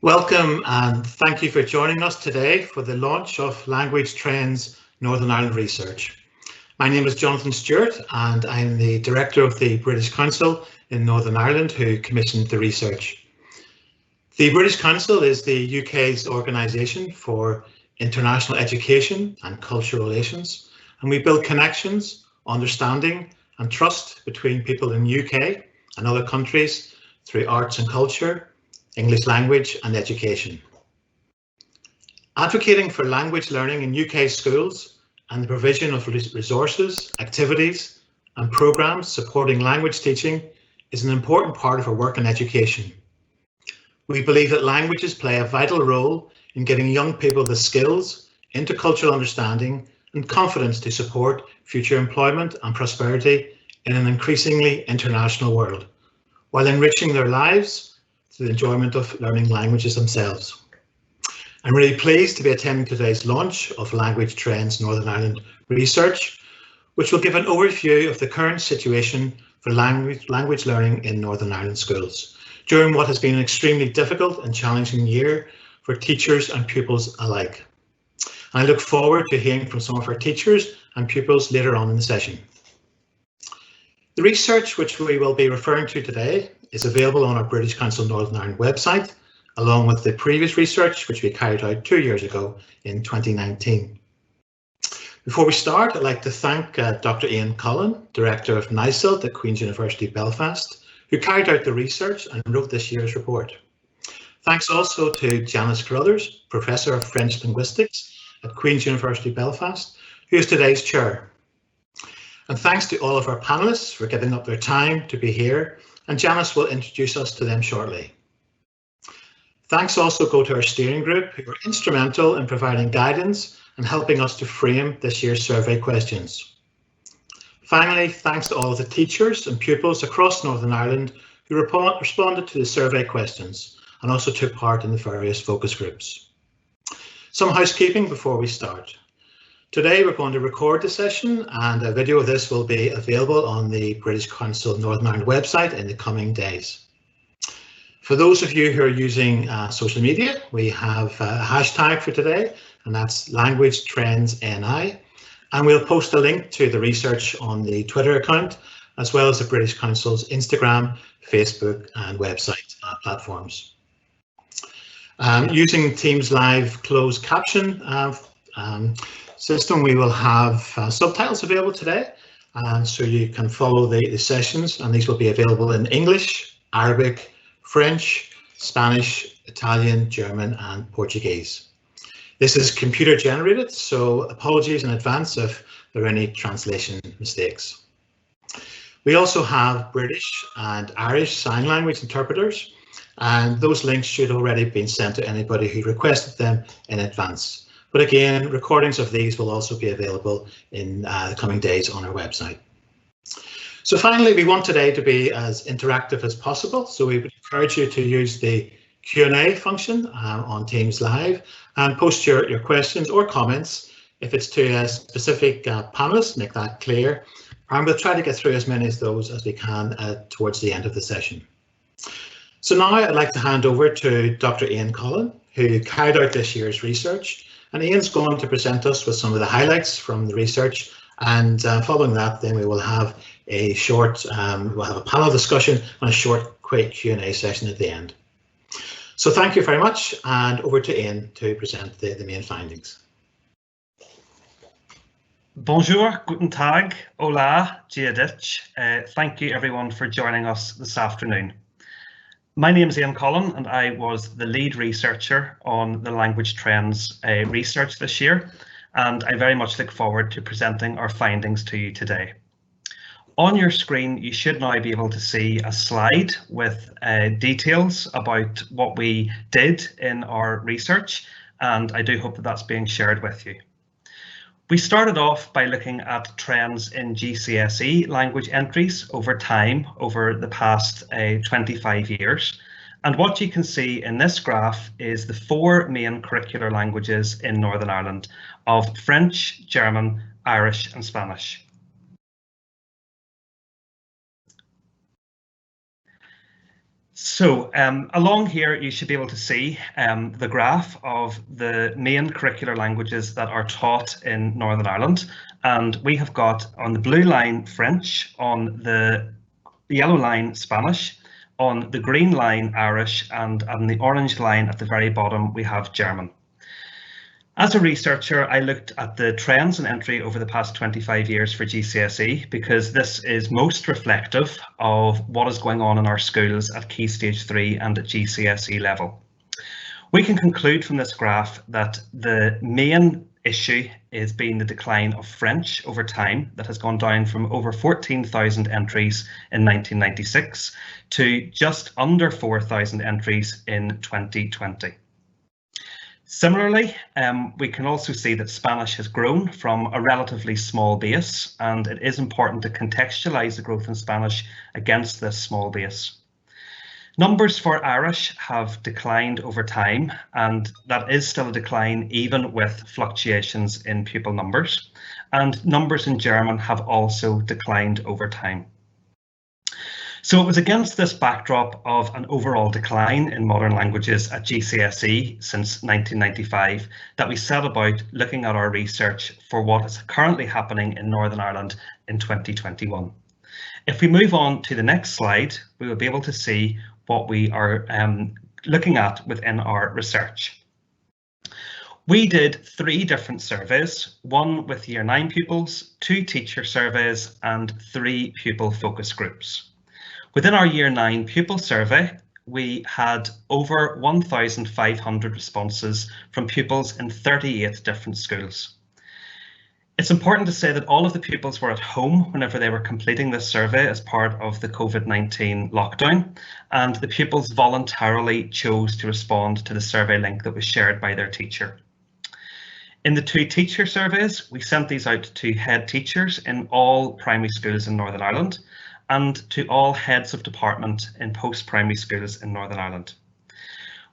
Welcome and thank you for joining us today for the launch of Language Trends Northern Ireland Research. My name is Jonathan Stewart and I'm the Director of the British Council in Northern Ireland who commissioned the research. The British Council is the UK's organisation for international education and cultural relations, and we build connections, understanding and trust between people in the UK and other countries through arts and culture, English language and education. Advocating for language learning in UK schools and the provision of resources, activities and programmes supporting language teaching is an important part of our work in education. We believe that languages play a vital role in giving young people the skills, intercultural understanding and confidence to support future employment and prosperity in an increasingly international world, while enriching their lives through the enjoyment of learning languages themselves. I'm really pleased to be attending today's launch of Language Trends Northern Ireland Research, which will give an overview of the current situation for language learning in Northern Ireland schools during what has been an extremely difficult and challenging year for teachers and pupils alike. I look forward to hearing from some of our teachers and pupils later on in the session. The research which we will be referring to today is available on our British Council Northern Ireland website, along with the previous research which we carried out 2 years ago in 2019. Before we start, I'd like to thank Dr. Ian Collen, Director of NICILT at Queen's University Belfast, who carried out the research and wrote this year's report. Thanks also to Janice Carruthers, Professor of French Linguistics at Queen's University Belfast, who is today's chair. And thanks to all of our panelists for giving up their time to be here, and Janice will introduce us to them shortly. Thanks also go to our steering group, who were instrumental in providing guidance and helping us to frame this year's survey questions. Finally, thanks to all of the teachers and pupils across Northern Ireland who responded to the survey questions and also took part in the various focus groups. Some housekeeping before we start. Today we're going to record the session and a video of this will be available on the British Council Northern Ireland website in the coming days. For those of you who are using social media, we have a hashtag for today, and that's Language Trends NI, and we'll post a link to the research on the Twitter account, as well as the British Council's Instagram, Facebook and website platforms. Using Teams Live closed caption system, we will have subtitles available today, so you can follow the sessions, and these will be available in English, Arabic, French, Spanish, Italian, German and Portuguese. This is computer generated, so apologies in advance if there are any translation mistakes. We also have British and Irish Sign Language interpreters, and those links should already have been sent to anybody who requested them in advance. But again, recordings of these will also be available in the coming days on our website. So finally, we want today to be as interactive as possible. So we would encourage you to use the Q&A function on Teams Live and post your questions or comments. If it's to a specific panelist, make that clear. And we'll try to get through as many of those as we can towards the end of the session. So now I'd like to hand over to Dr. Ian Collen, who carried out this year's research. And Ian's going to present us with some of the highlights from the research, and following that, then we will have a short, we'll have a panel discussion and a short, quick Q&A session at the end. So thank you very much, and over to Ian to present the main findings. Bonjour, guten tag, hola, dia dich. Thank you everyone for joining us this afternoon. My name is Ian Collen and I was the lead researcher on the Language Trends research this year, and I very much look forward to presenting our findings to you today. On your screen, you should now be able to see a slide with details about what we did in our research, and I do hope that that's being shared with you. We started off by looking at trends in GCSE language entries over time, over the past 25 years. And what you can see in this graph is the 4 main curricular languages in Northern Ireland of French, German, Irish and Spanish. So along here, you should be able to see the graph of the main curricular languages that are taught in Northern Ireland. And we have got on the blue line French, on the yellow line Spanish, on the green line Irish, and on the orange line at the very bottom we have German. As a researcher, I looked at the trends in entry over the past 25 years for GCSE because this is most reflective of what is going on in our schools at Key Stage 3 and at GCSE level. We can conclude from this graph that the main issue is being the decline of French over time, that has gone down from over 14,000 entries in 1996 to just under 4,000 entries in 2020. Similarly, we can also see that Spanish has grown from a relatively small base, and it is important to contextualise the growth in Spanish against this small base. Numbers for Irish have declined over time, and that is still a decline even with fluctuations in pupil numbers, and numbers in German have also declined over time. So it was against this backdrop of an overall decline in modern languages at GCSE since 1995 that we set about looking at our research for what is currently happening in Northern Ireland in 2021. If we move on to the next slide, we will be able to see what we are looking at within our research. We did 3 different surveys, one with Year 9 pupils, 2 teacher surveys, and 3 pupil focus groups. Within our Year 9 pupil survey, we had over 1,500 responses from pupils in 38 different schools. It's important to say that all of the pupils were at home whenever they were completing this survey as part of the COVID-19 lockdown, and the pupils voluntarily chose to respond to the survey link that was shared by their teacher. In the 2 teacher surveys, we sent these out to head teachers in all primary schools in Northern Ireland and to all heads of department in post-primary schools in Northern Ireland.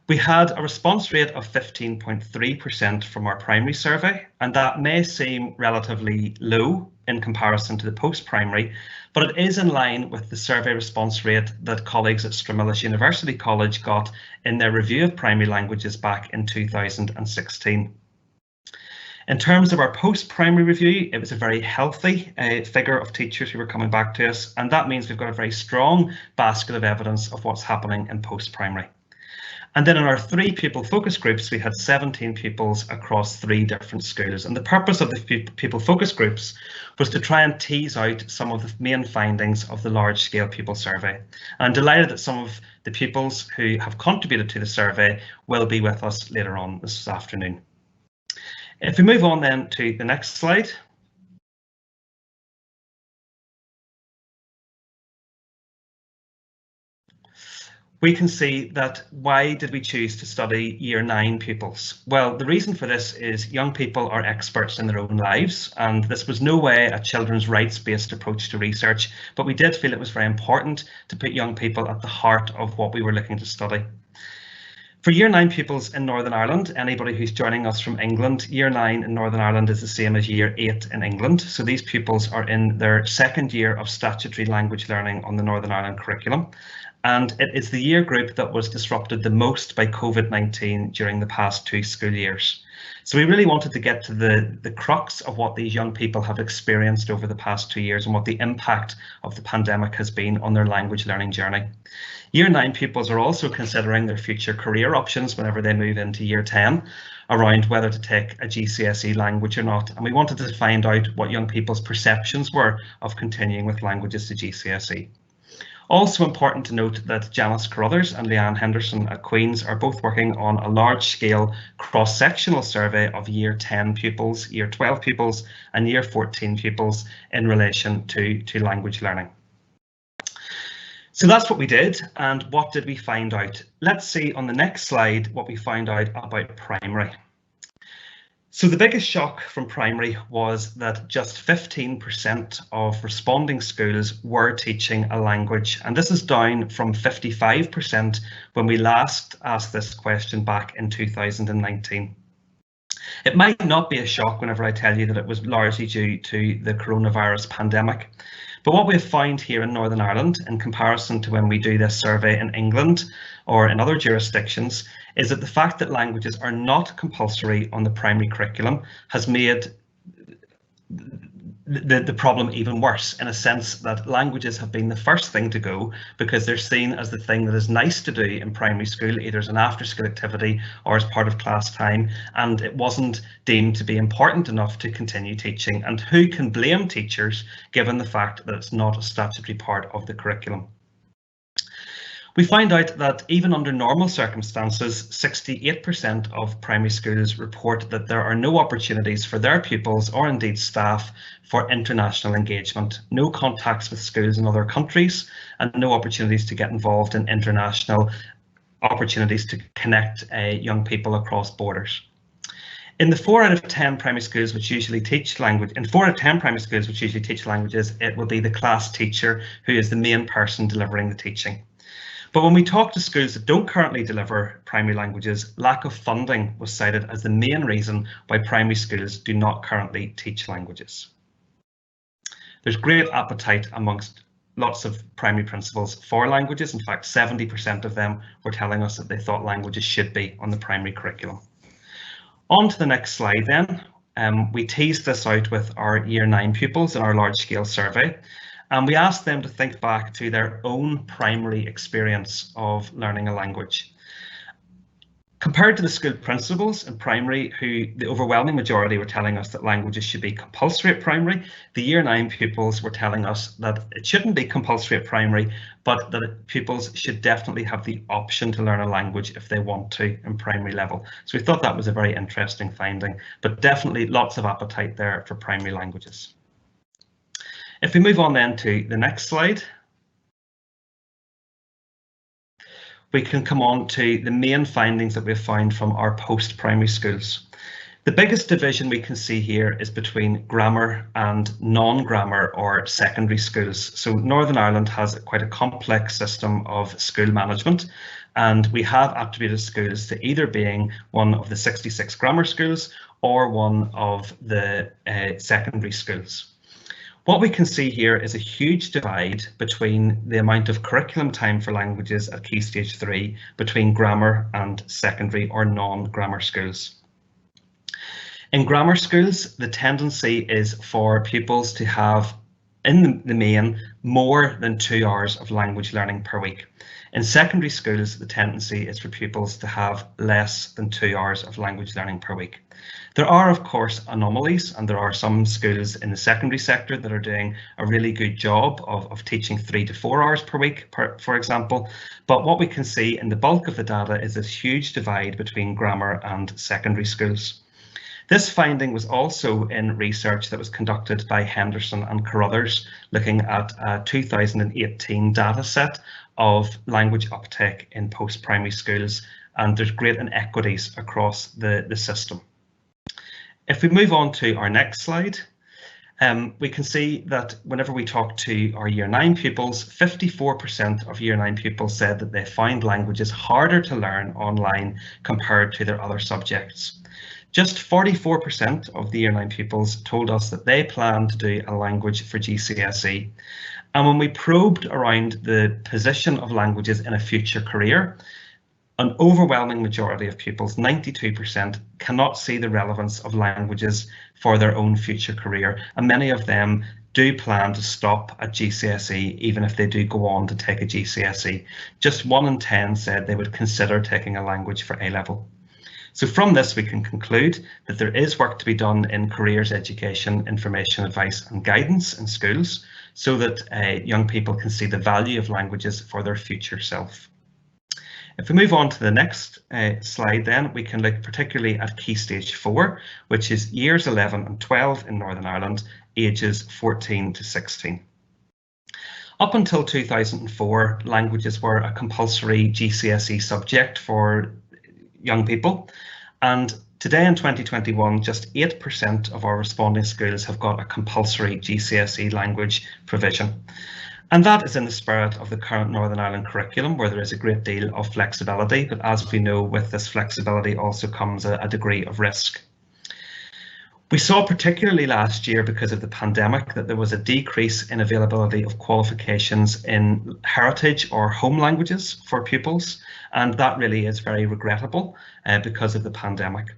We had a response rate of 15.3% from our primary survey, and that may seem relatively low in comparison to the post-primary, but it is in line with the survey response rate that colleagues at Stramillis University College got in their review of primary languages back in 2016. In terms of our post-primary review, it was a very healthy figure of teachers who were coming back to us, and that means we've got a very strong basket of evidence of what's happening in post-primary. And then in our 3 pupil focus groups, we had 17 pupils across 3 different schools. And the purpose of the pupil focus groups was to try and tease out some of the main findings of the large scale pupil survey. And I'm delighted that some of the pupils who have contributed to the survey will be with us later on this afternoon. If we move on then to the next slide. We can see that why did we choose to study Year 9 pupils? Well, the reason for this is young people are experts in their own lives, and this was no way a children's rights-based approach to research, but we did feel it was very important to put young people at the heart of what we were looking to study. For Year 9 pupils in Northern Ireland, anybody who's joining us from England, Year 9 in Northern Ireland is the same as Year 8 in England. So these pupils are in their 2nd year of statutory language learning on the Northern Ireland curriculum. And it is the year group that was disrupted the most by COVID-19 during the past 2 school years. So we really wanted to get to the crux of what these young people have experienced over the past 2 years and what the impact of the pandemic has been on their language learning journey. Year 9 pupils are also considering their future career options whenever they move into Year 10 around whether to take a GCSE language or not. And we wanted to find out what young people's perceptions were of continuing with languages to GCSE. Also important to note that Janice Carruthers and Leanne Henderson at Queen's are both working on a large-scale cross-sectional survey of Year 10 pupils, Year 12 pupils and Year 14 pupils in relation to language learning. So that's what we did, and what did we find out? Let's see on the next slide what we found out about primary. So the biggest shock from primary was that just 15% of responding schools were teaching a language, and this is down from 55% when we last asked this question back in 2019. It might not be a shock whenever I tell you that it was largely due to the coronavirus pandemic, But what we've found here in Northern Ireland, in comparison to when we do this survey in England or in other jurisdictions, is that the fact that languages are not compulsory on the primary curriculum has made the problem even worse, in a sense that languages have been the first thing to go because they're seen as the thing that is nice to do in primary school, either as an after-school activity or as part of class time, and it wasn't deemed to be important enough to continue teaching. And who can blame teachers given the fact that it's not a statutory part of the curriculum? We find out that even under normal circumstances, 68% of primary schools report that there are no opportunities for their pupils or indeed staff for international engagement, no contacts with schools in other countries, and no opportunities to get involved in international opportunities to connect young people across borders. In the 4 out of 10 primary schools which usually teach language, it will be the class teacher who is the main person delivering the teaching. But when we talk to schools that don't currently deliver primary languages, lack of funding was cited as the main reason why primary schools do not currently teach languages. There's great appetite amongst lots of primary principals for languages. In fact, 70% of them were telling us that they thought languages should be on the primary curriculum. On to the next slide then. We teased this out with our Year 9 pupils in our large-scale survey. And we asked them to think back to their own primary experience of learning a language. Compared to the school principals in primary, who the overwhelming majority were telling us that languages should be compulsory at primary, the Year 9 pupils were telling us that it shouldn't be compulsory at primary, but that pupils should definitely have the option to learn a language if they want to in primary level. So we thought that was a very interesting finding, but definitely lots of appetite there for primary languages. If we move on then to the next slide, we can come on to the main findings that we've found from our post-primary schools. The biggest division we can see here is between grammar and non-grammar or secondary schools. So Northern Ireland has quite a complex system of school management, and we have attributed schools to either being one of the 66 grammar schools or one of the secondary schools. What we can see here is a huge divide between the amount of curriculum time for languages at Key Stage 3 between grammar and secondary or non-grammar schools. In grammar schools, the tendency is for pupils to have, in the main, more than 2 hours of language learning per week. In secondary schools, the tendency is for pupils to have less than 2 hours of language learning per week. There are, of course, anomalies, and there are some schools in the secondary sector that are doing a really good job of teaching 3 to 4 hours per week, for example. But what we can see in the bulk of the data is this huge divide between grammar and secondary schools. This finding was also in research that was conducted by Henderson and Carruthers, looking at a 2018 data set of language uptake in post-primary schools, and there's great inequities across the system. If we move on to our next slide, we can see that whenever we talk to our Year 9 pupils, 54% of Year 9 pupils said that they find languages harder to learn online compared to their other subjects. Just 44% of the Year 9 pupils told us that they plan to do a language for GCSE. And when we probed around the position of languages in a future career, an overwhelming majority of pupils, 92%, cannot see the relevance of languages for their own future career, and many of them do plan to stop at GCSE even if they do go on to take a GCSE. Just 1 in 10 said they would consider taking a language for A-level. So from this we can conclude that there is work to be done in careers education, information, advice and guidance in schools so that young people can see the value of languages for their future self. If we move on to the next slide then, we can look particularly at Key Stage 4, which is years 11 and 12 in Northern Ireland, ages 14 to 16. Up until 2004, languages were a compulsory GCSE subject for young people, and today in 2021, just 8% of our responding schools have got a compulsory GCSE language provision. And that is in the spirit of the current Northern Ireland curriculum, where there is a great deal of flexibility, but as we know, with this flexibility also comes a degree of risk. We saw particularly last year, because of the pandemic, that there was a decrease in availability of qualifications in heritage or home languages for pupils, and that really is very regrettable because of the pandemic.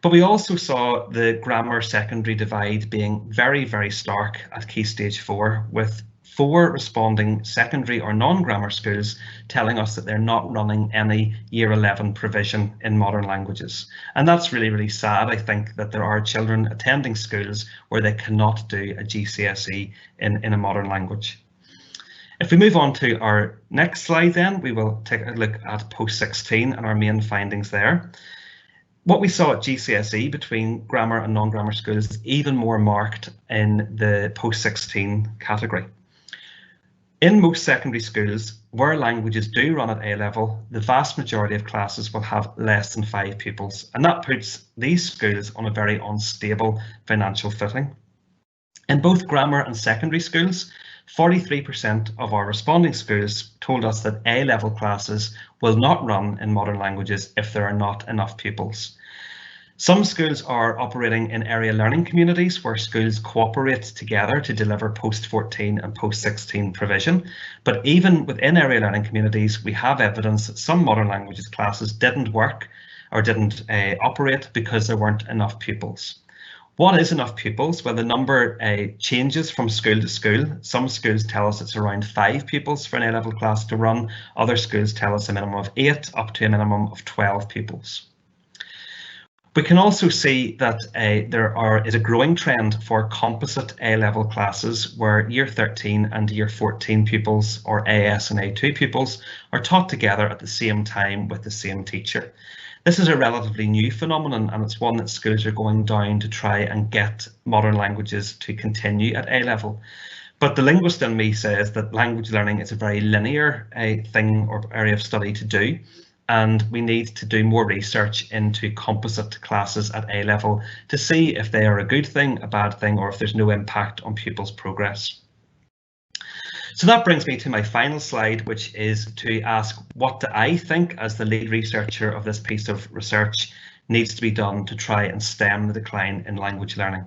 But we also saw the grammar secondary divide being very, very stark at Key Stage 4, with 4 responding secondary or non-grammar schools telling us that they're not running any Year 11 provision in modern languages. And that's really, really sad. I think that there are children attending schools where they cannot do a GCSE in a modern language. If we move on to our next slide, then we will take a look at post-16 and our main findings there. What we saw at GCSE between grammar and non-grammar schools is even more marked in the post-16 category. In most secondary schools, where languages do run at A level, the vast majority of classes will have less than 5 pupils, and that puts these schools on a very unstable financial footing. In both grammar and secondary schools, 43% of our responding schools told us that A level classes will not run in modern languages if there are not enough pupils. Some schools are operating in area learning communities where schools cooperate together to deliver post-14 and post-16 provision. But even within area learning communities, we have evidence that some modern languages classes didn't work or didn't operate because there weren't enough pupils. What is enough pupils? Well, the number changes from school to school. Some schools tell us it's around 5 pupils for an A-level class to run. Other schools tell us a minimum of 8 up to a minimum of 12 pupils. We can also see that there is a growing trend for composite A-level classes where Year 13 and Year 14 pupils, or AS and A2 pupils, are taught together at the same time with the same teacher. This is a relatively new phenomenon, and it's one that schools are going down to try and get modern languages to continue at A level. But the linguist in me says that language learning is a very linear thing or area of study to do, and we need to do more research into composite classes at A level to see if they are a good thing, a bad thing, or if there's no impact on pupils' progress. So that brings me to my final slide, which is to ask, what do I think, as the lead researcher of this piece of research, needs to be done to try and stem the decline in language learning?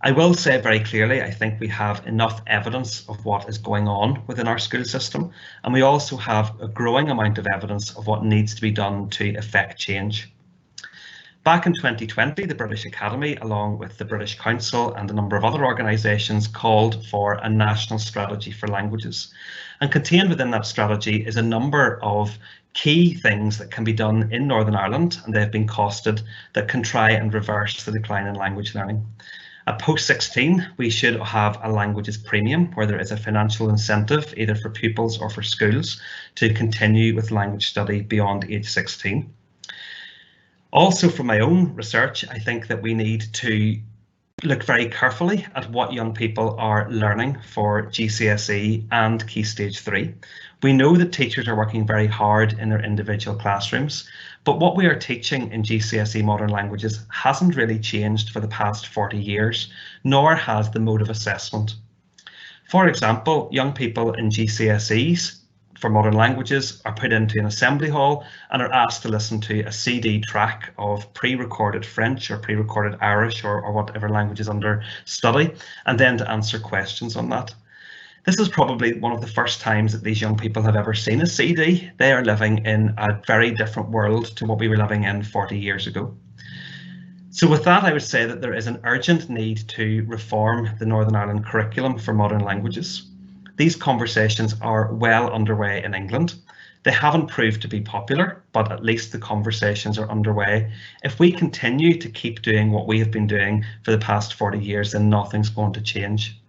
I will say very clearly, I think we have enough evidence of what is going on within our school system, and we also have a growing amount of evidence of what needs to be done to effect change. Back in 2020, the British Academy, along with the British Council and a number of other organisations, called for a national strategy for languages. And contained within that strategy is a number of key things that can be done in Northern Ireland, and they've been costed, that can try and reverse the decline in language learning. At post-16, we should have a languages premium where there is a financial incentive either for pupils or for schools to continue with language study beyond age 16. Also, from my own research, I think that we need to look very carefully at what young people are learning for GCSE and Key Stage 3. We know that teachers are working very hard in their individual classrooms, but what we are teaching in GCSE modern languages hasn't really changed for the past 40 years, nor has the mode of assessment. For example, young people in GCSEs for modern languages are put into an assembly hall and are asked to listen to a CD track of pre-recorded French or pre-recorded Irish or whatever language is under study, and then to answer questions on that. This is probably one of the first times that these young people have ever seen a CD. They are living in a very different world to what we were living in 40 years ago. So with that, I would say that there is an urgent need to reform the Northern Ireland curriculum for modern languages. These conversations are well underway in England. They haven't proved to be popular, but at least the conversations are underway. If we continue to keep doing what we have been doing for the past 40 years, then nothing's going to change.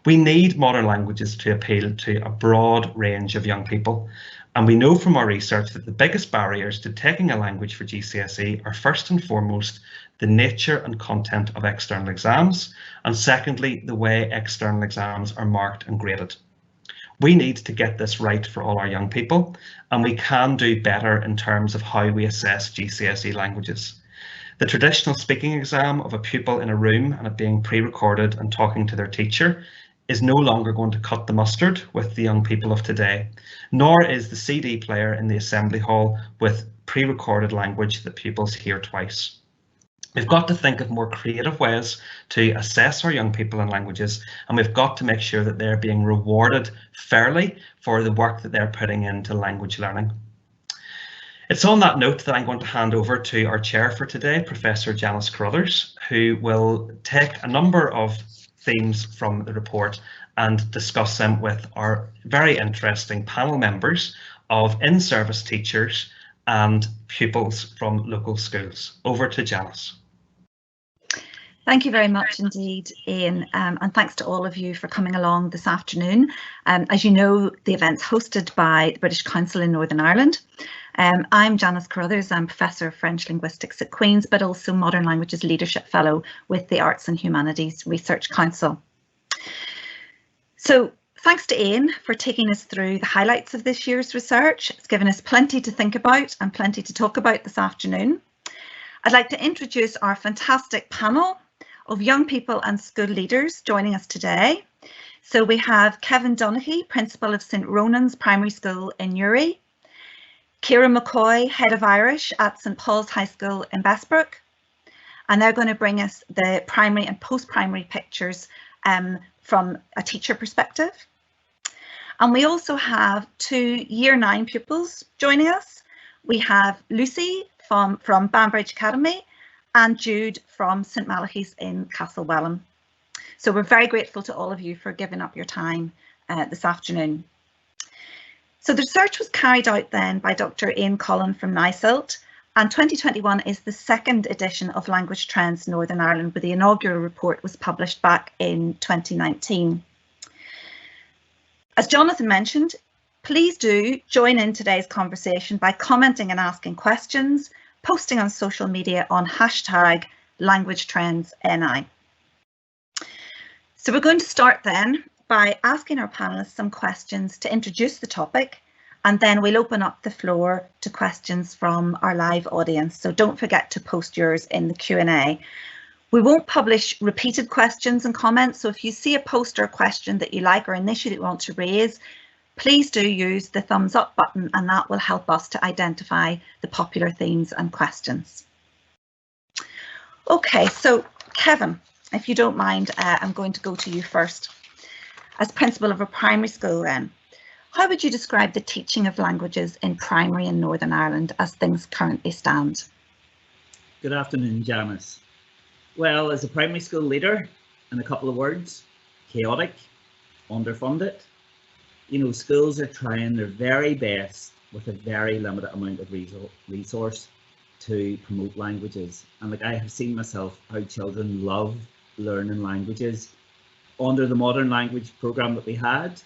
We need modern languages to appeal to a broad range of young people. And we know from our research that the biggest barriers to taking a language for GCSE are first and foremost the nature and content of external exams, and secondly, the way external exams are marked and graded. We need to get this right for all our young people, and we can do better in terms of how we assess GCSE languages. The traditional speaking exam of a pupil in a room and it being pre-recorded and talking to their teacher is no longer going to cut the mustard with the young people of today, nor is the CD player in the assembly hall with pre-recorded language that pupils hear twice. We've got to think of more creative ways to assess our young people in languages, and we've got to make sure that they're being rewarded fairly for the work that they're putting into language learning. It's on that note that I'm going to hand over to our chair for today, Professor Janice Carruthers, who will take a number of themes from the report and discuss them with our very interesting panel members of in-service teachers and pupils from local schools. Over to Janice. Thank you very much indeed, Ian, and thanks to all of you for coming along this afternoon. As you know, the event's hosted by the British Council in Northern Ireland. I'm Janice Carruthers. I'm Professor of French Linguistics at Queen's, but also Modern Languages Leadership Fellow with the Arts and Humanities Research Council. So thanks to Ian for taking us through the highlights of this year's research. It's given us plenty to think about and plenty to talk about this afternoon. I'd like to introduce our fantastic panel of young people and school leaders joining us today. So we have Kevin Donaghy, Principal of St Ronan's Primary School in Newry, Ciara McCoy, Head of Irish at St Paul's High School in Bessbrook, and they're going to bring us the primary and post-primary pictures from a teacher perspective. And we also have 2 Year 9 pupils joining us. We have Lucy from Banbridge Academy and Jude from St Malachy's in Castlewellan. So we're very grateful to all of you for giving up your time this afternoon. So the research was carried out then by Dr. Ian Collen from NICILT, and 2021 is the 2nd edition of Language Trends Northern Ireland, where the inaugural report was published back in 2019. As Jonathan mentioned, please do join in today's conversation by commenting and asking questions, posting on social media on #LanguageTrendsNI. So we're going to start then by asking our panelists some questions to introduce the topic, and then we'll open up the floor to questions from our live audience. So don't forget to post yours in the Q&A. We won't publish repeated questions and comments, so if you see a post or a question that you like or an issue that you want to raise, please do use the thumbs up button, and that will help us to identify the popular themes and questions. Okay, so Kevin, if you don't mind, I'm going to go to you first. As principal of a primary school then, how would you describe the teaching of languages in primary in Northern Ireland as things currently stand? Good afternoon, Janice. Well, as a primary school leader, in a couple of words, chaotic, underfunded. You know, schools are trying their very best with a very limited amount of resource to promote languages. And like I have seen myself how children love learning languages. Under the modern language program that we had,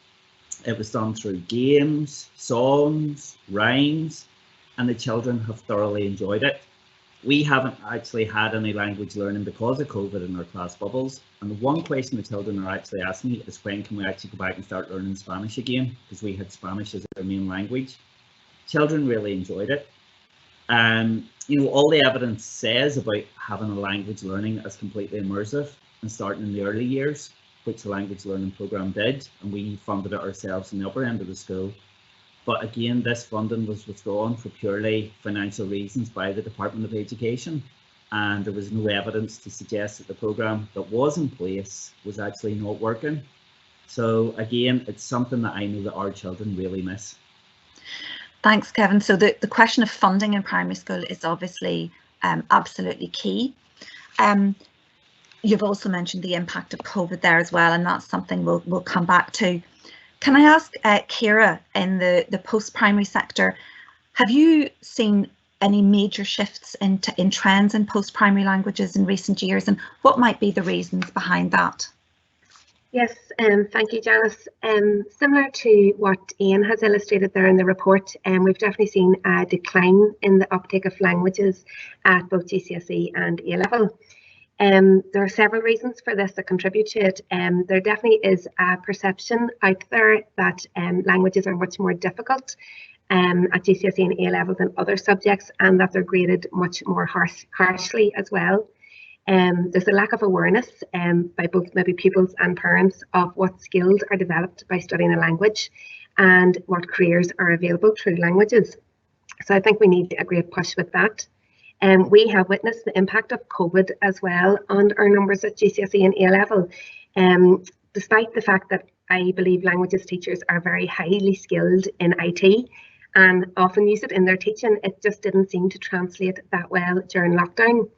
it was done through games, songs, rhymes, and the children have thoroughly enjoyed it. We haven't actually had any language learning because of COVID in our class bubbles. And the one question the children are actually asking me is, when can we actually go back and start learning Spanish again? Because we had Spanish as our main language. Children really enjoyed it. And you know, all the evidence says about having a language learning as completely immersive and starting in the early years, which the language learning program did, and we funded it ourselves in the upper end of the school. But again, this funding was withdrawn for purely financial reasons by the Department of Education, and there was no evidence to suggest that the programme that was in place was actually not working. So again, it's something that I know that our children really miss. Thanks, Kevin. So the question of funding in primary school is obviously absolutely key. You've also mentioned the impact of COVID there as well, and that's something we'll come back to. Can I ask Ciara, in the post-primary sector, have you seen any major shifts in trends in post-primary languages in recent years, and what might be the reasons behind that? Yes, thank you, Janice. Similar to what Ian has illustrated there in the report, we've definitely seen a decline in the uptake of languages at both GCSE and A-level. There are several reasons for this that contribute to it. There definitely is a perception out there that languages are much more difficult at GCSE and A-level than other subjects, and that they're graded much more harshly as well. There's a lack of awareness by both maybe pupils and parents of what skills are developed by studying a language and what careers are available through languages. So I think we need a great push with that. We have witnessed the impact of COVID as well on our numbers at GCSE and A-level. Despite the fact that I believe languages teachers are very highly skilled in IT and often use it in their teaching, it just didn't seem to translate that well during lockdown.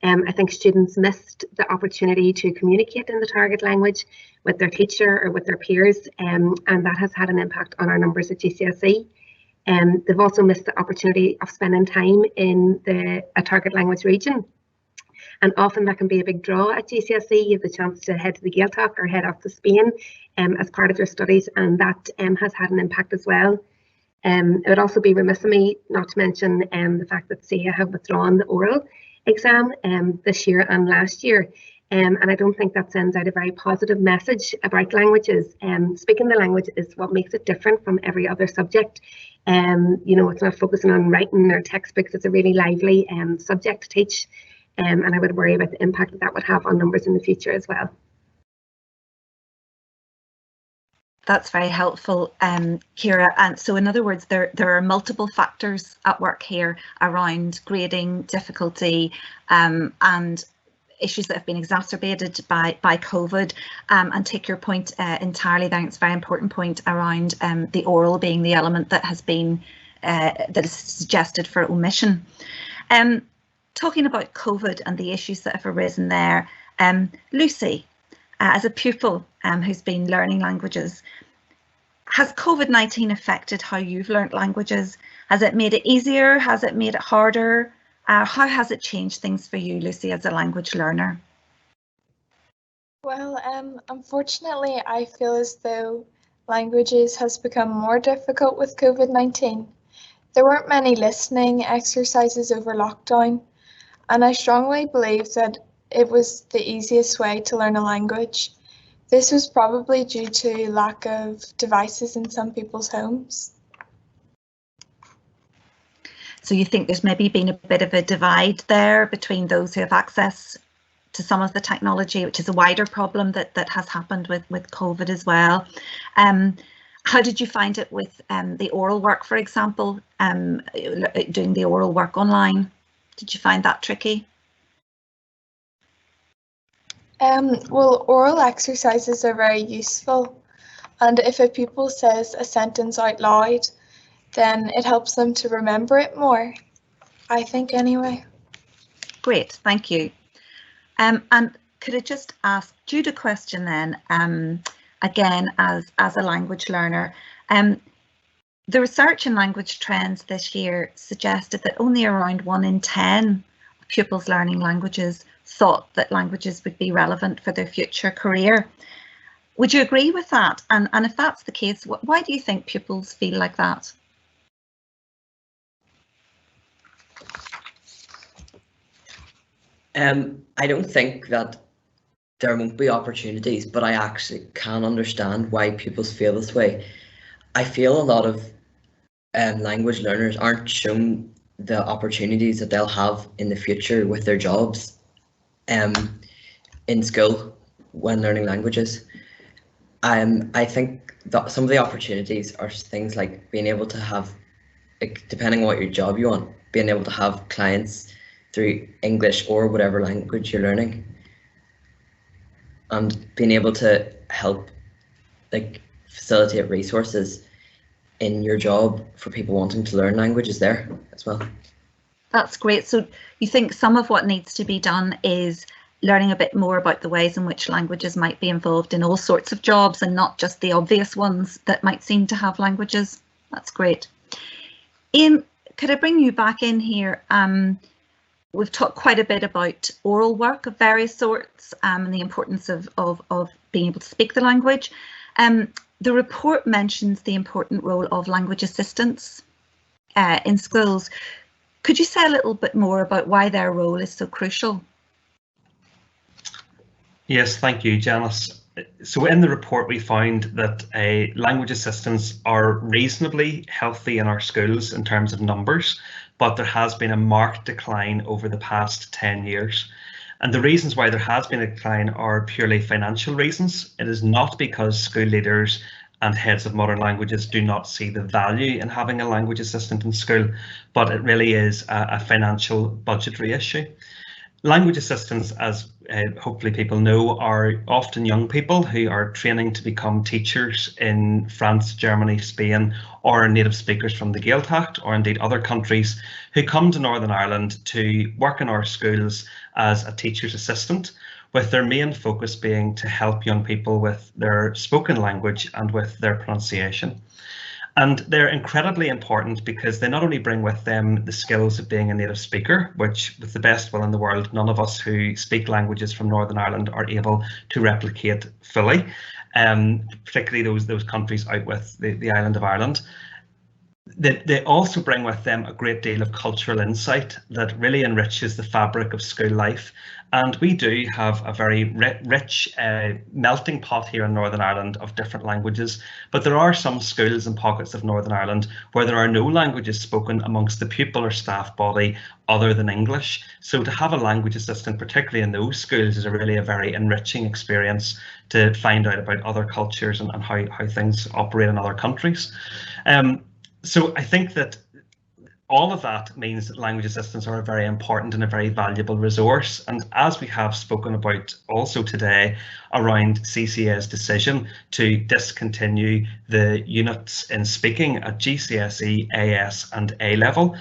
I think students missed the opportunity to communicate in the target language with their teacher or with their peers, and that has had an impact on our numbers at GCSE. They've also missed the opportunity of spending time in a target language region. And often that can be a big draw at GCSE. You have the chance to head to the Gaeltacht or head off to Spain as part of your studies, and that has had an impact as well. It would also be remiss of me not to mention the fact that SEA have withdrawn the oral exam this year and last year. And I don't think that sends out a very positive message about languages. Speaking the language is what makes it different from every other subject. You know, it's not focusing on writing or textbooks. It's a really lively subject to teach. And I would worry about the impact that would have on numbers in the future as well. That's very helpful, Ciara. And so in other words, there are multiple factors at work here around grading difficulty and issues that have been exacerbated by COVID, and take your point entirely there. It's a very important point around the oral being the element that has been that is suggested for omission. Talking about COVID and the issues that have arisen there, Lucy, as a pupil who's been learning languages, has COVID-19 affected how you've learnt languages? Has it made it easier? Has it made it harder? How has it changed things for you, Lucy, as a language learner? Well, unfortunately, I feel as though languages has become more difficult with COVID-19. There weren't many listening exercises over lockdown, and I strongly believe that it was the easiest way to learn a language. This was probably due to lack of devices in some people's homes. So you think there's maybe been a bit of a divide there between those who have access to some of the technology, which is a wider problem that has happened with COVID as well. How did you find it with the oral work, for example, doing the oral work online? Did you find that tricky? Well, oral exercises are very useful, and if a pupil says a sentence out loud, then it helps them to remember it more, I think, anyway. Great, thank you. And could I just ask Jude a question then, again, as a language learner. The research in language trends this year suggested that only around 1 in 10 pupils learning languages thought that languages would be relevant for their future career. Would you agree with that? And if that's the case, why do you think pupils feel like that? I don't think that there won't be opportunities, but I actually can understand why pupils feel this way. I feel a lot of language learners aren't shown the opportunities that they'll have in the future with their jobs in school when learning languages. I think that some of the opportunities are things like being able to have, like, depending on what your job you want, being able to have clients through English or whatever language you're learning, and being able to help, like, facilitate resources in your job for people wanting to learn languages there as well. That's great. So you think some of what needs to be done is learning a bit more about the ways in which languages might be involved in all sorts of jobs and not just the obvious ones that might seem to have languages. That's great. Ian, could I bring you back in here? We've talked quite a bit about oral work of various sorts and the importance of being able to speak the language. The report mentions the important role of language assistants in schools. Could you say a little bit more about why their role is so crucial? Yes, thank you, Janice. So in the report, we found that language assistants are reasonably healthy in our schools in terms of numbers, but there has been a marked decline over the past 10 years. And the reasons why there has been a decline are purely financial reasons. It is not because school leaders and heads of modern languages do not see the value in having a language assistant in school, but it really is a financial budgetary issue. Language assistants, as hopefully people know, are often young people who are training to become teachers in France, Germany, Spain, or native speakers from the Gaeltacht, or indeed other countries, who come to Northern Ireland to work in our schools as a teacher's assistant, with their main focus being to help young people with their spoken language and with their pronunciation. And they're incredibly important because they not only bring with them the skills of being a native speaker, which with the best will in the world, none of us who speak languages from Northern Ireland are able to replicate fully, particularly those countries out with the island of Ireland. They also bring with them a great deal of cultural insight that really enriches the fabric of school life. And we do have a very rich melting pot here in Northern Ireland of different languages, but there are some schools and pockets of Northern Ireland where there are no languages spoken amongst the pupil or staff body other than English. So to have a language assistant, particularly in those schools, is really a very enriching experience to find out about other cultures and how things operate in other countries. So I think that all of that means that language assistants are a very important and a very valuable resource. And as we have spoken about also today around CCA's decision to discontinue the units in speaking at GCSE, AS and A level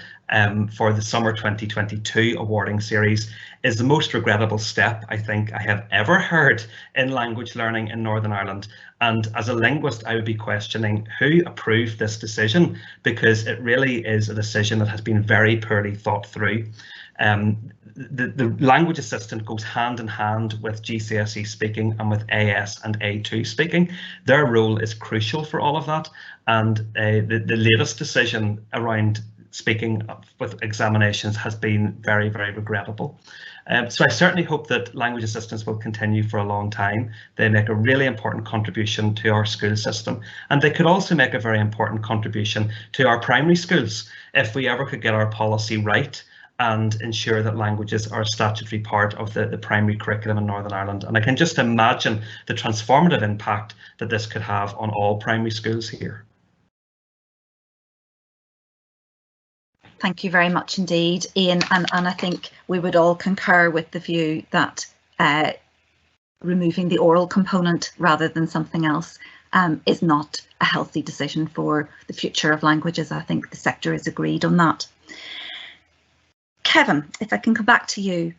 for the summer 2022 awarding series is the most regrettable step I think I have ever heard in language learning in Northern Ireland. And as a linguist, I would be questioning who approved this decision, because it really is a decision that has been very poorly thought through. The language assistant goes hand in hand with GCSE speaking and with AS and A2 speaking. Their role is crucial for all of that. And the latest decision around speaking with examinations has been very, very regrettable. So I certainly hope that language assistants will continue for a long time. They make a really important contribution to our school system, and they could also make a very important contribution to our primary schools if we ever could get our policy right and ensure that languages are a statutory part of the primary curriculum in Northern Ireland. And I can just imagine the transformative impact that this could have on all primary schools here. Thank you very much indeed, Ian, and I think we would all concur with the view that removing the oral component rather than something else is not a healthy decision for the future of languages. I think the sector is agreed on that. Kevin, if I can come back to you,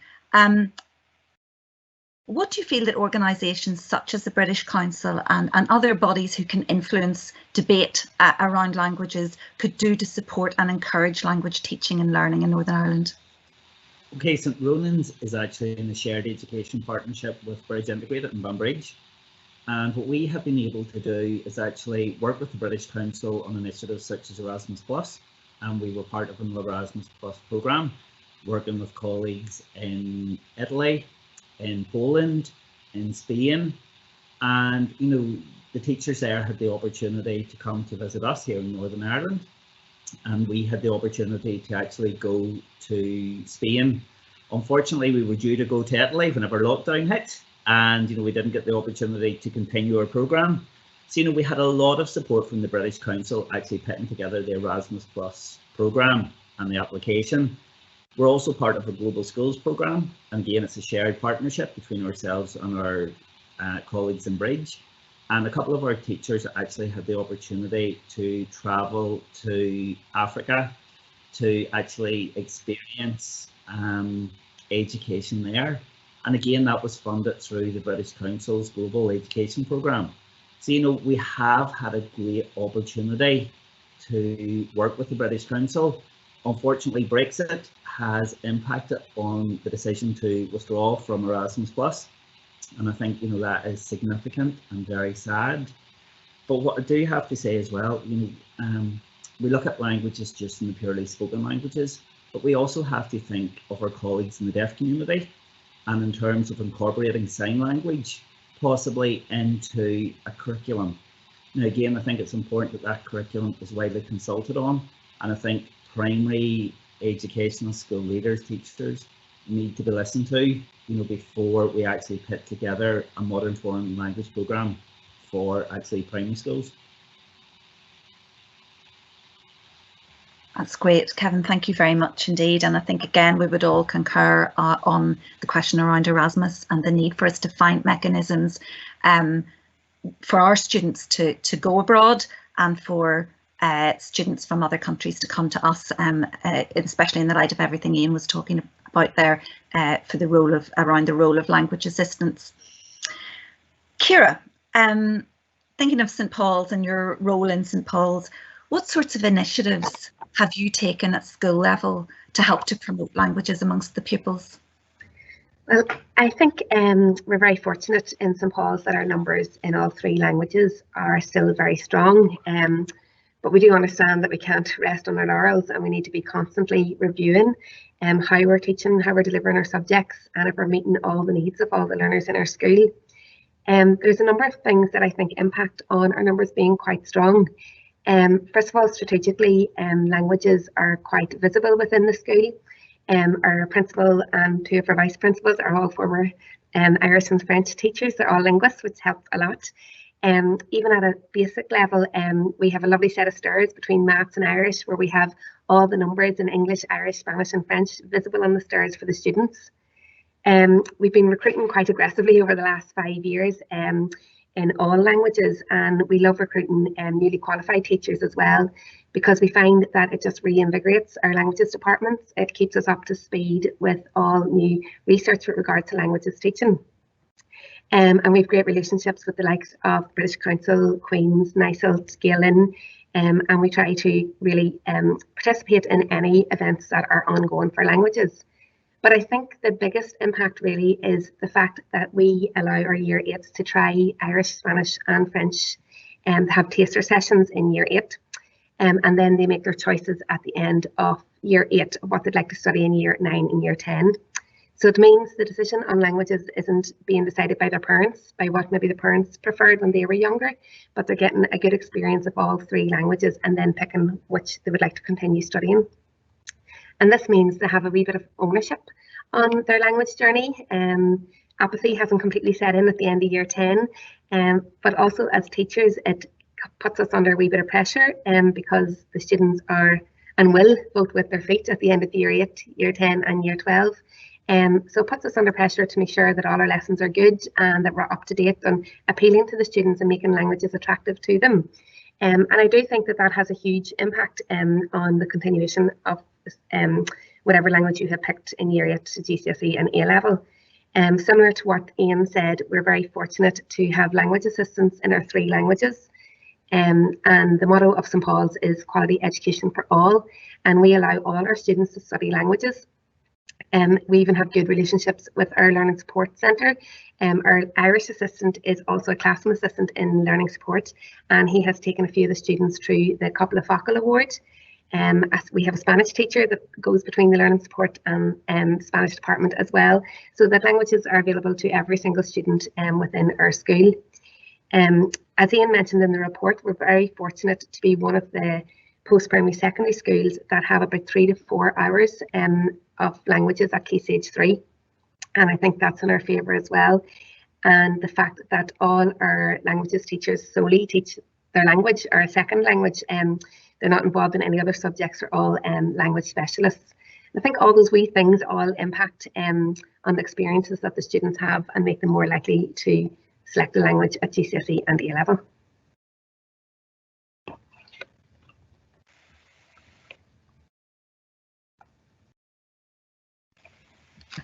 what do you feel that organisations such as the British Council and other bodies who can influence debate around languages could do to support and encourage language teaching and learning in Northern Ireland? Okay, St Ronan's is actually in a shared education partnership with Bridge Integrated in Banbridge. And what we have been able to do is actually work with the British Council on initiatives such as Erasmus+, and we were part of an Erasmus+ programme, working with colleagues in Italy, in Poland, in Spain, and the teachers there had the opportunity to come to visit us here in Northern Ireland, and we had the opportunity to actually go to Spain. Unfortunately, we were due to go to Italy whenever lockdown hit, and we didn't get the opportunity to continue our programme. So we had a lot of support from the British Council actually putting together the Erasmus+ programme and the application. We're also part of a Global Schools programme, and again it's a shared partnership between ourselves and our colleagues in Bridge. And a couple of our teachers actually had the opportunity to travel to Africa to actually experience education there. And again, that was funded through the British Council's Global Education Programme. So we have had a great opportunity to work with the British Council. Unfortunately, Brexit has impacted on the decision to withdraw from Erasmus+, and I think that is significant and very sad. But what I do have to say as well, we look at languages just in the purely spoken languages, but we also have to think of our colleagues in the deaf community, and in terms of incorporating sign language possibly into a curriculum. Now again, I think it's important that that curriculum is widely consulted on, and I think primary educational school leaders, teachers need to be listened to, before we actually put together a modern foreign language programme for actually primary schools. That's great, Kevin. Thank you very much indeed. And I think, again, we would all concur on the question around Erasmus and the need for us to find mechanisms for our students to go abroad and for students from other countries to come to us, especially in the light of everything Ian was talking about there for the role of language assistance. Ciara, thinking of St Paul's and your role in St Paul's, what sorts of initiatives have you taken at school level to help to promote languages amongst the pupils? Well, I think we're very fortunate in St Paul's that our numbers in all 3 languages are still very strong. But we do understand that we can't rest on our laurels, and we need to be constantly reviewing how we're teaching, how we're delivering our subjects, and if we're meeting all the needs of all the learners in our school. There's a number of things that I think impact on our numbers being quite strong. First of all, strategically, languages are quite visible within the school. Our principal and 2 of our vice principals are all former Irish and French teachers. They're all linguists, which helps a lot. Even at a basic level, we have a lovely set of stairs between maths and Irish, where we have all the numbers in English, Irish, Spanish and French visible on the stairs for the students. We've been recruiting quite aggressively over the last 5 years in all languages, and we love recruiting newly qualified teachers as well, because we find that it just reinvigorates our languages departments. It keeps us up to speed with all new research with regard to languages teaching. And we've great relationships with the likes of British Council, Queen's, NICILT, Galen, and we try to really participate in any events that are ongoing for languages. But I think the biggest impact really is the fact that we allow our year 8s to try Irish, Spanish and French and have taster sessions in year 8. And then they make their choices at the end of year 8 of what they'd like to study in year 9 and year 10. So it means the decision on languages isn't being decided by their parents, by what maybe the parents preferred when they were younger, but they're getting a good experience of all 3 languages and then picking which they would like to continue studying. And this means they have a wee bit of ownership on their language journey. Apathy hasn't completely set in at the end of year 10, but also as teachers, it puts us under a wee bit of pressure because the students are and will vote with their feet at the end of year 8, year 10 and year 12. So it puts us under pressure to make sure that all our lessons are good and that we're up to date and appealing to the students and making languages attractive to them. And I do think that that has a huge impact on the continuation of whatever language you have picked in year 8 to GCSE and A-level. Similar to what Ian said, we're very fortunate to have language assistants in our 3 languages. And the motto of St Paul's is quality education for all, and we allow all our students to study languages. We even have good relationships with our Learning Support Centre. Our Irish assistant is also a classroom assistant in Learning Support, and he has taken a few of the students through the Couple of Focal Award. We have a Spanish teacher that goes between the Learning Support and Spanish department as well, so that languages are available to every single student within our school. As Ian mentioned in the report, we're very fortunate to be one of the post-primary secondary schools that have about 3 to 4 hours of languages at Key Stage 3, and I think that's in our favour as well. And the fact that all our languages teachers solely teach their language or a second language, they're not involved in any other subjects, are all language specialists. I think all those wee things all impact on the experiences that the students have and make them more likely to select a language at GCSE and A-level.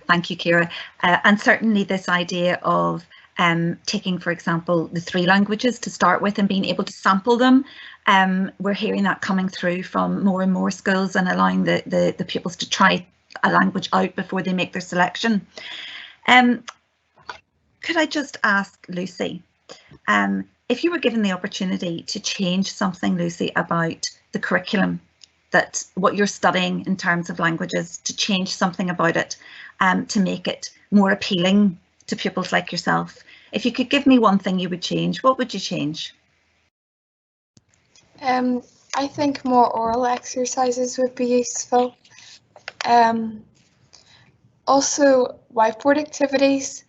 Thank you, Ciara. And certainly this idea of taking, for example, the 3 languages to start with and being able to sample them. We're hearing that coming through from more and more schools and allowing the pupils to try a language out before they make their selection. Could I just ask Lucy, if you were given the opportunity to change something, Lucy, about the curriculum, that what you're studying in terms of languages, to change something about it, to make it more appealing to pupils like yourself. If you could give me one thing you would change, what would you change? I think more oral exercises would be useful. Also, whiteboard activities.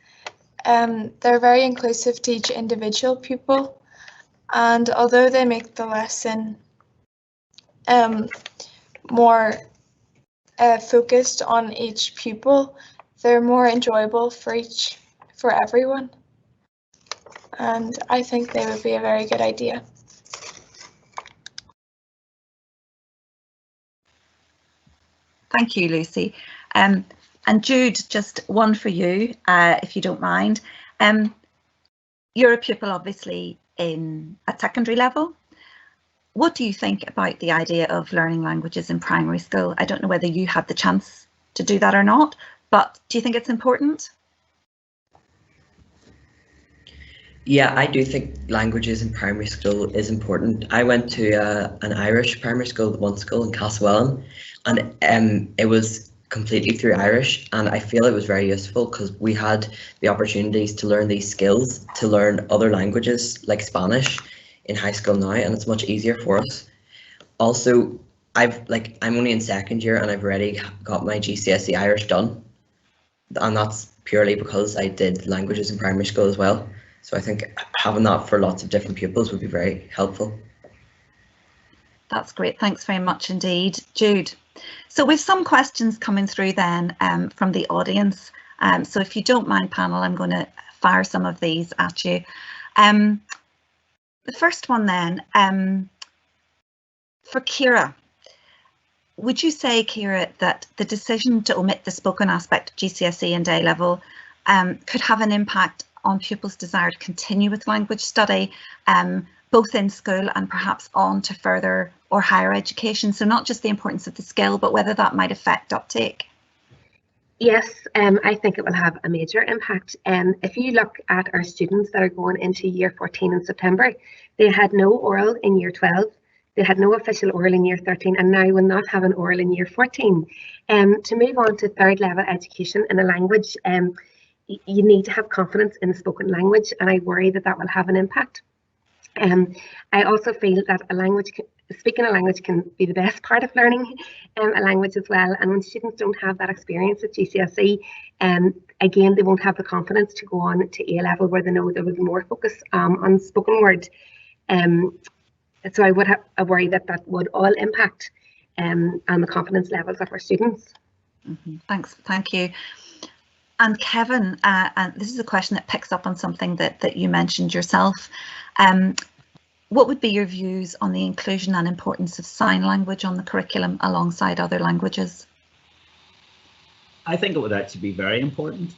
They're very inclusive to each individual pupil, and although they make the lesson more focused on each pupil, they're more enjoyable for everyone. And I think they would be a very good idea. Thank you, Lucy. And Jude, just one for you, if you don't mind. You're a pupil, obviously, at secondary level. What do you think about the idea of learning languages in primary school? I don't know whether you had the chance to do that or not, but do you think it's important? Yeah, I do think languages in primary school is important. I went to an Irish primary school, one school in Castlewellan, and it was completely through Irish, and I feel it was very useful because we had the opportunities to learn these skills, to learn other languages like Spanish in high school now, and it's much easier for us. Also, I'm only in second year and I've already got my GCSE Irish done, and that's purely because I did languages in primary school as well. So I think having that for lots of different pupils would be very helpful. That's great. Thanks very much indeed, Jude. So we've some questions coming through then from the audience. So if you don't mind, panel, I'm going to fire some of these at you. The first one then, for Kira. Would you say, Kira, that the decision to omit the spoken aspect of GCSE and A-level could have an impact on pupils' desire to continue with language study, both in school and perhaps on to further or higher education? So not just the importance of the skill, but whether that might affect uptake. Yes, I think it will have a major impact. If you look at our students that are going into year 14 in September, they had no oral in year 12, they had no official oral in year 13, and now will not have an oral in year 14. To move on to third level education in a language, you need to have confidence in the spoken language, and I worry that that will have an impact. I also feel that speaking a language can be the best part of learning a language as well. And when students don't have that experience at GCSE, again, they won't have the confidence to go on to A-level, where they know there will be more focus on spoken word. So I would worry that that would all impact on the confidence levels of our students. Thanks, thank you. And Kevin, and this is a question that picks up on something that you mentioned yourself. What would be your views on the inclusion and importance of sign language on the curriculum alongside other languages? I think it would actually be very important.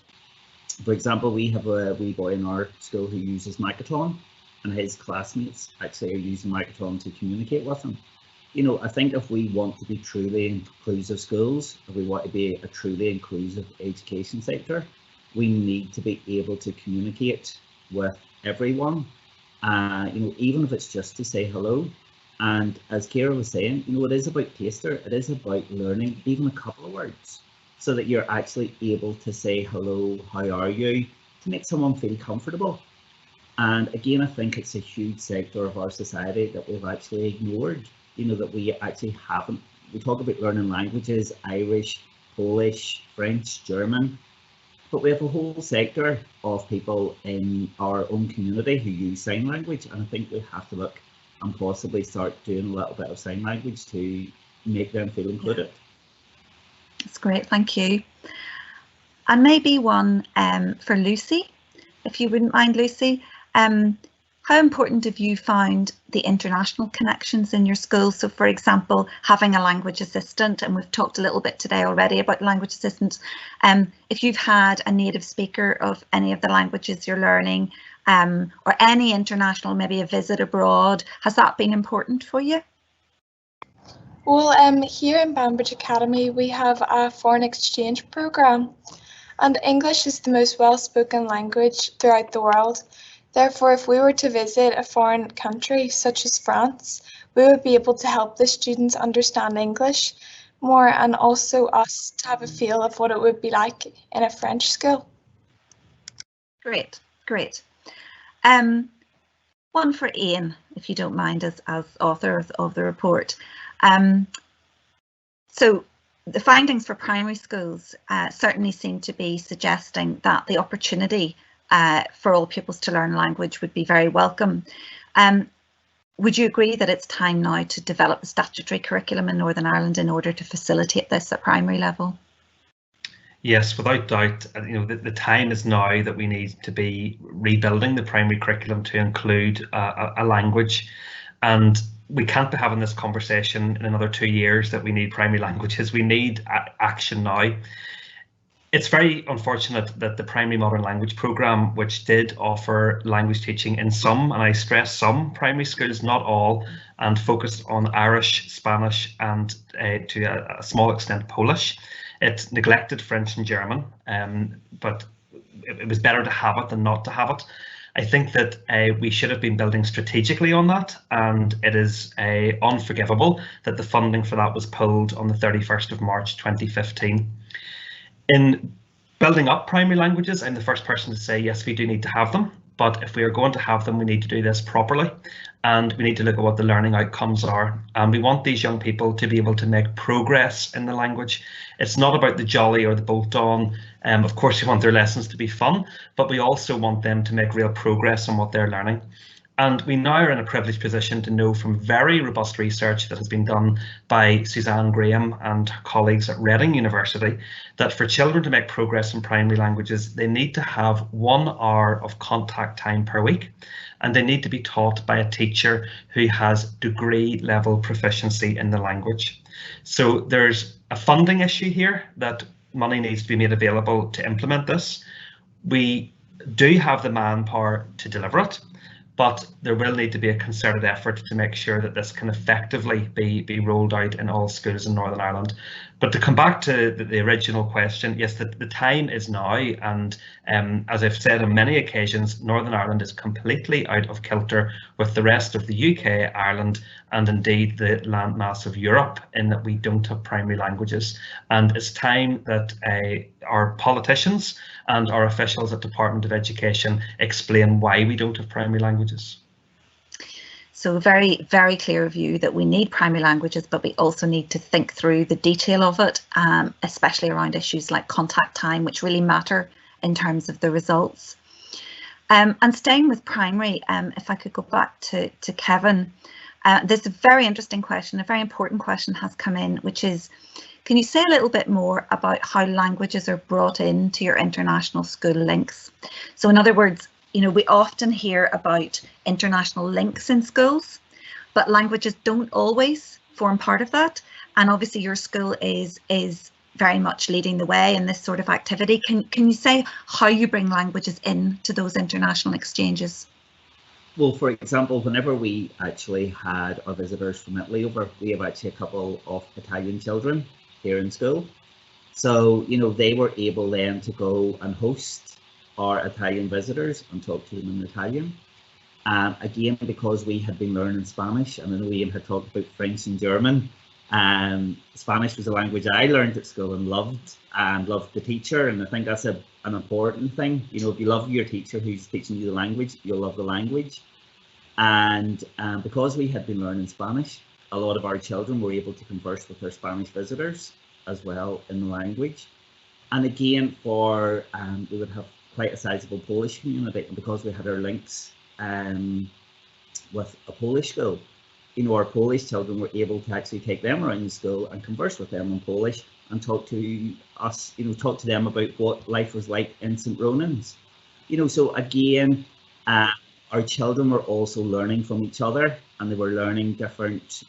For example, we have a wee boy in our school who uses Microton, and his classmates actually are using Microton to communicate with him. You know, I think if we want to be truly inclusive schools, if we want to be a truly inclusive education sector, we need to be able to communicate with everyone. You know, even if it's just to say hello. And as Kira was saying, you know, it is about taster. It is about learning even a couple of words so that you're actually able to say hello, how are you, to make someone feel comfortable. And again, I think it's a huge sector of our society that we've actually ignored. You know, that we actually haven't. We talk about learning languages, Irish, Polish, French, German, but we have a whole sector of people in our own community who use sign language, and I think we have to look and possibly start doing a little bit of sign language to make them feel included. That's great, thank you. And maybe one for Lucy, if you wouldn't mind, Lucy. How important have you found the international connections in your school? So, for example, having a language assistant, and we've talked a little bit today already about language assistants. If you've had a native speaker of any of the languages you're learning, or any international, maybe a visit abroad, has that been important for you? Well, here in Banbridge Academy, we have a foreign exchange programme, and English is the most well-spoken language throughout the world. Therefore, if we were to visit a foreign country, such as France, we would be able to help the students understand English more, and also us to have a feel of what it would be like in a French school. Great, great. One for Ian, if you don't mind, as author of the report. So the findings for primary schools certainly seem to be suggesting that the opportunity for all pupils to learn language would be very welcome. Would you agree that it's time now to develop the statutory curriculum in Northern Ireland in order to facilitate this at primary level? Yes, without doubt, the time is now that we need to be rebuilding the primary curriculum to include a language, and we can't be having this conversation in another 2 years that we need primary languages. We need action now. It's very unfortunate that the primary modern language programme, which did offer language teaching in some, and I stress some, primary schools, not all, and focused on Irish, Spanish, and to a small extent Polish. It neglected French and German, but it was better to have it than not to have it. I think that we should have been building strategically on that, and it is unforgivable that the funding for that was pulled on the 31st of March 2015. In building up primary languages, I'm the first person to say, yes, we do need to have them, but if we are going to have them, we need to do this properly, and we need to look at what the learning outcomes are. And we want these young people to be able to make progress in the language. It's not about the jolly or the bolt-on. Of course, we want their lessons to be fun, but we also want them to make real progress on what they're learning. And we now are in a privileged position to know from very robust research that has been done by Suzanne Graham and her colleagues at Reading University that for children to make progress in primary languages, they need to have 1 hour of contact time per week, and they need to be taught by a teacher who has degree level proficiency in the language. So there's a funding issue here that money needs to be made available to implement this. We do have the manpower to deliver it, but there will need to be a concerted effort to make sure that this can effectively be rolled out in all schools in Northern Ireland. But to come back to the original question, yes, the time is now, and as I've said on many occasions, Northern Ireland is completely out of kilter with the rest of the UK, Ireland, and indeed the landmass of Europe, in that we don't have primary languages. And it's time that our politicians and our officials at Department of Education explain why we don't have primary languages. So very, very clear view that we need primary languages, but we also need to think through the detail of it, especially around issues like contact time, which really matter in terms of the results. And staying with primary, if I could go back to Kevin, there's a very interesting question, a very important question has come in, which is, can you say a little bit more about how languages are brought into your international school links? So in other words, we often hear about international links in schools, but languages don't always form part of that. And obviously your school is very much leading the way in this sort of activity. Can you say how you bring languages into those international exchanges? Well, for example, whenever we actually had our visitors from Italy over, we have actually a couple of Italian children here in school. So, they were able then to go and host our Italian visitors and talk to them in Italian. Again, because we had been learning Spanish, and I know Ian had talked about French and German. Spanish was a language I learned at school and loved the teacher, and I think that's an important thing. If you love your teacher who's teaching you the language, you'll love the language. And because we had been learning Spanish, a lot of our children were able to converse with their Spanish visitors as well in the language. And again, we would have quite a sizable Polish community, and because we had our links with a Polish school, our Polish children were able to actually take them around the school and converse with them in Polish and talk to us, talk to them about what life was like in St. Ronan's. So again, our children were also learning from each other, and they were learning different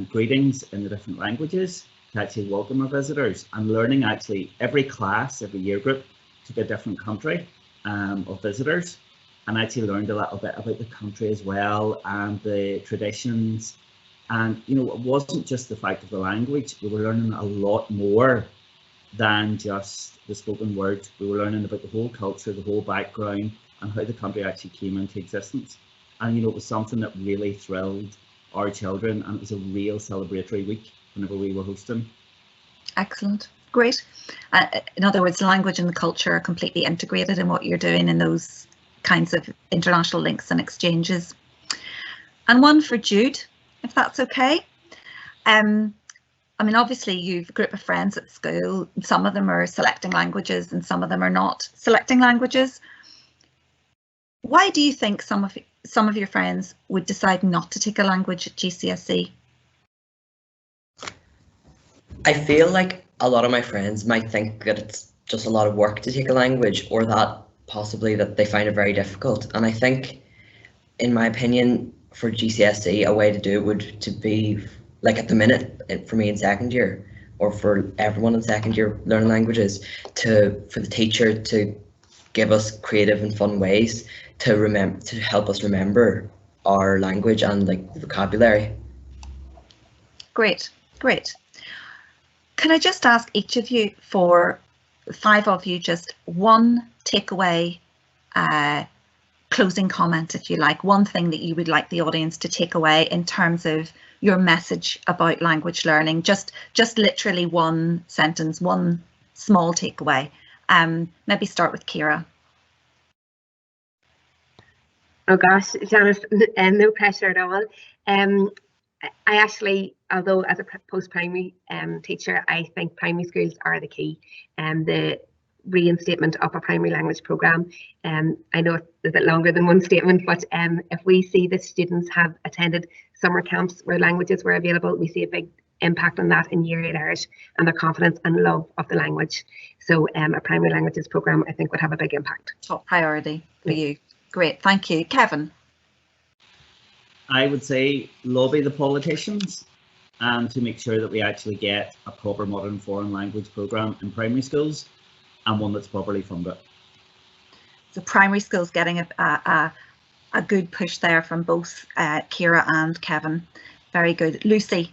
greetings in the different languages to actually welcome our visitors, and learning actually every class, every year group took a different country of visitors, and actually learned a little bit about the country as well and the traditions. And it wasn't just the fact of the language, we were learning a lot more than just the spoken word. We were learning about the whole culture, the whole background, and how the country actually came into existence. And it was something that really thrilled our children, and it was a real celebratory week whenever we were hosting. Excellent. Great. In other words, the language and the culture are completely integrated in what you're doing in those kinds of international links and exchanges. And one for Jude, if that's okay. Obviously you've a group of friends at school. Some of them are selecting languages and some of them are not selecting languages. Why do you think some of some of your friends would decide not to take a language at GCSE? I feel like a lot of my friends might think that it's just a lot of work to take a language, or that possibly that they find it very difficult. And I think, in my opinion, for GCSE, a way to do it would to be, like at the minute, for me in second year, or for everyone in second year learning languages, for the teacher to give us creative and fun ways to help us remember our language and like vocabulary. Great, great. Can I just ask each of you, for 5 of you, just one takeaway, closing comment, if you like, one thing that you would like the audience to take away in terms of your message about language learning, just literally one sentence, one small takeaway. Maybe start with Ciara. Oh gosh, Janice, no pressure at all. I actually, although as a post-primary teacher, I think primary schools are the key. The reinstatement of a primary language programme. I know it's a bit longer than one statement, but if we see that students have attended summer camps where languages were available, we see a big impact on that in Year 8 Irish and their confidence and love of the language. So a primary languages programme, I think, would have a big impact. Top priority for you. Great, thank you. Kevin? I would say lobby the politicians and to make sure that we actually get a proper modern foreign language programme in primary schools, and one that's properly funded. So primary schools getting a good push there from both Ciara and Kevin. Very good. Lucy?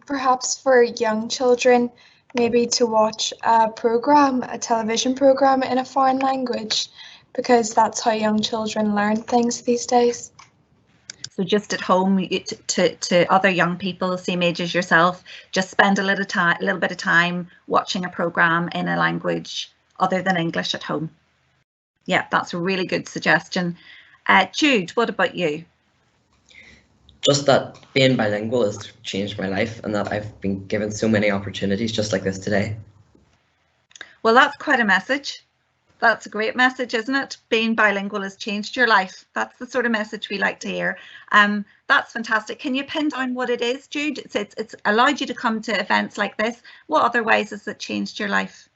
Perhaps for young children, maybe to watch a television programme in a foreign language, because that's how young children learn things these days. So just at home, to other young people, same age as yourself, just spend a little bit of time watching a programme in a language other than English at home. Yeah, that's a really good suggestion. Jude, what about you? Just that being bilingual has changed my life, and that I've been given so many opportunities just like this today. Well, that's quite a message. That's a great message, isn't it? Being bilingual has changed your life. That's the sort of message we like to hear. That's fantastic. Can you pin down what it is, Jude? It's allowed you to come to events like this. What other ways has it changed your life?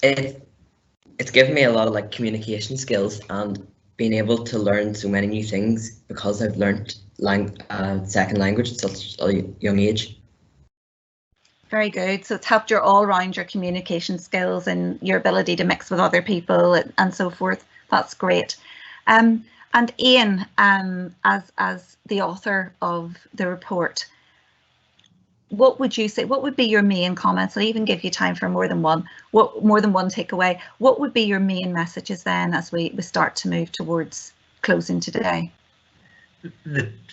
It's given me a lot of like communication skills and being able to learn so many new things, because I've learned second language at such a young age. Very good. So it's helped your all-round your communication skills and your ability to mix with other people and so forth. That's great. And Ian, as the author of the report, what would you say? What would be your main comments? I'll even give you time for more than one takeaway. What would be your main messages then as we start to move towards closing today?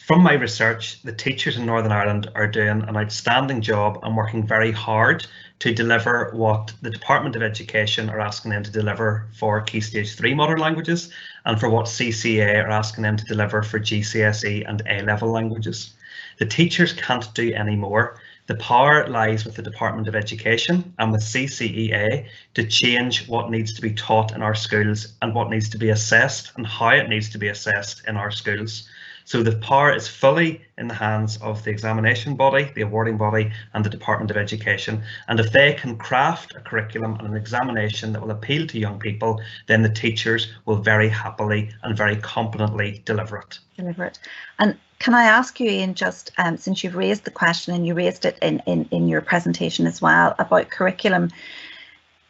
From my research, the teachers in Northern Ireland are doing an outstanding job and working very hard to deliver what the Department of Education are asking them to deliver for Key Stage 3 modern languages, and for what CCA are asking them to deliver for GCSE and A-level languages. The teachers can't do any more. The power lies with the Department of Education and with CCEA to change what needs to be taught in our schools and what needs to be assessed and how it needs to be assessed in our schools. So the power is fully in the hands of the examination body, the awarding body, and the Department of Education. And if they can craft a curriculum and an examination that will appeal to young people, then the teachers will very happily and very competently deliver it. And can I ask you, Ian, just since you've raised the question and you raised it in your presentation as well about curriculum,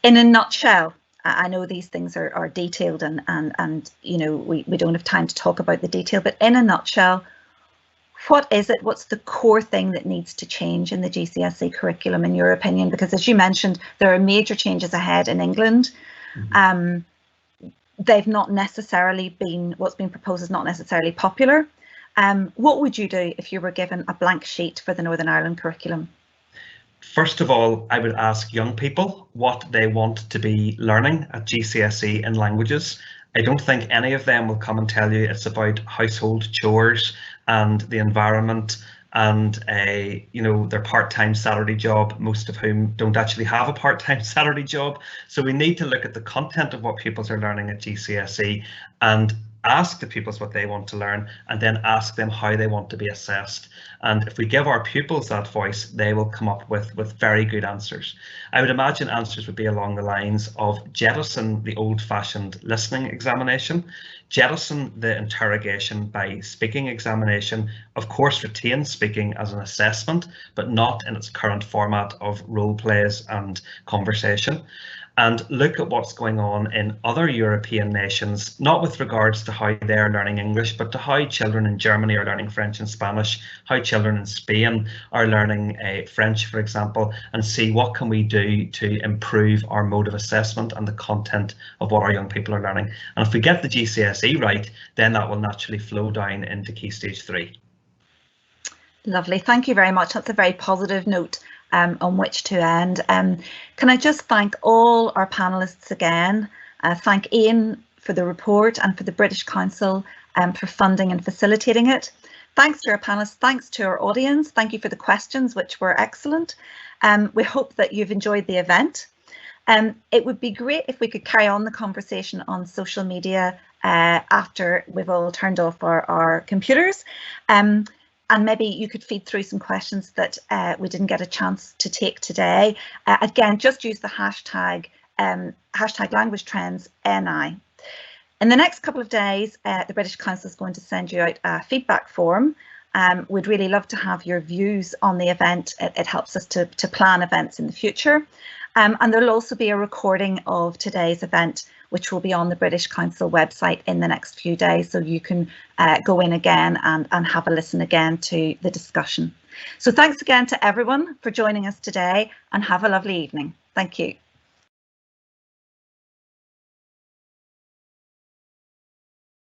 in a nutshell, I know these things are detailed and you know we don't have time to talk about the detail, but in a nutshell, what is it? What's the core thing that needs to change in the GCSE curriculum, in your opinion? Because as you mentioned, there are major changes ahead in England. Mm-hmm. They've not necessarily been, what's been proposed is not necessarily popular. What would you do if you were given a blank sheet for the Northern Ireland curriculum? First of all, I would ask young people what they want to be learning at GCSE in languages. I don't think any of them will come and tell you it's about household chores and the environment and their part-time salary job, most of whom don't actually have a part-time salary job. So we need to look at the content of what pupils are learning at GCSE and ask the pupils what they want to learn, and then ask them how they want to be assessed. And if we give our pupils that voice, they will come up with very good answers. I would imagine answers would be along the lines of jettison the old-fashioned listening examination, jettison the interrogation by speaking examination, of course retain speaking as an assessment, but not in its current format of role plays and conversation. And look at what's going on in other European nations, not with regards to how they're learning English, but to how children in Germany are learning French and Spanish, how children in Spain are learning French, for example, and see what can we do to improve our mode of assessment and the content of what our young people are learning. And if we get the GCSE right, then that will naturally flow down into Key Stage 3. Lovely, thank you very much. That's a very positive note on which to end. Can I just thank all our panelists again, thank Ian for the report and for the British Council for funding and facilitating it. Thanks to our panelists, thanks to our audience, thank you for the questions, which were excellent. We hope that you've enjoyed the event. It would be great if we could carry on the conversation on social media after we've all turned off our computers. And maybe you could feed through some questions that we didn't get a chance to take today. Again, just use the hashtag language trends NI. In the next couple of days, the British Council is going to send you out a feedback form. We'd really love to have your views on the event. It helps us to plan events in the future. And there'll also be a recording of today's event, which will be on the British Council website in the next few days, so you can go in again and have a listen again to the discussion. So thanks again to everyone for joining us today, and have a lovely evening. Thank you.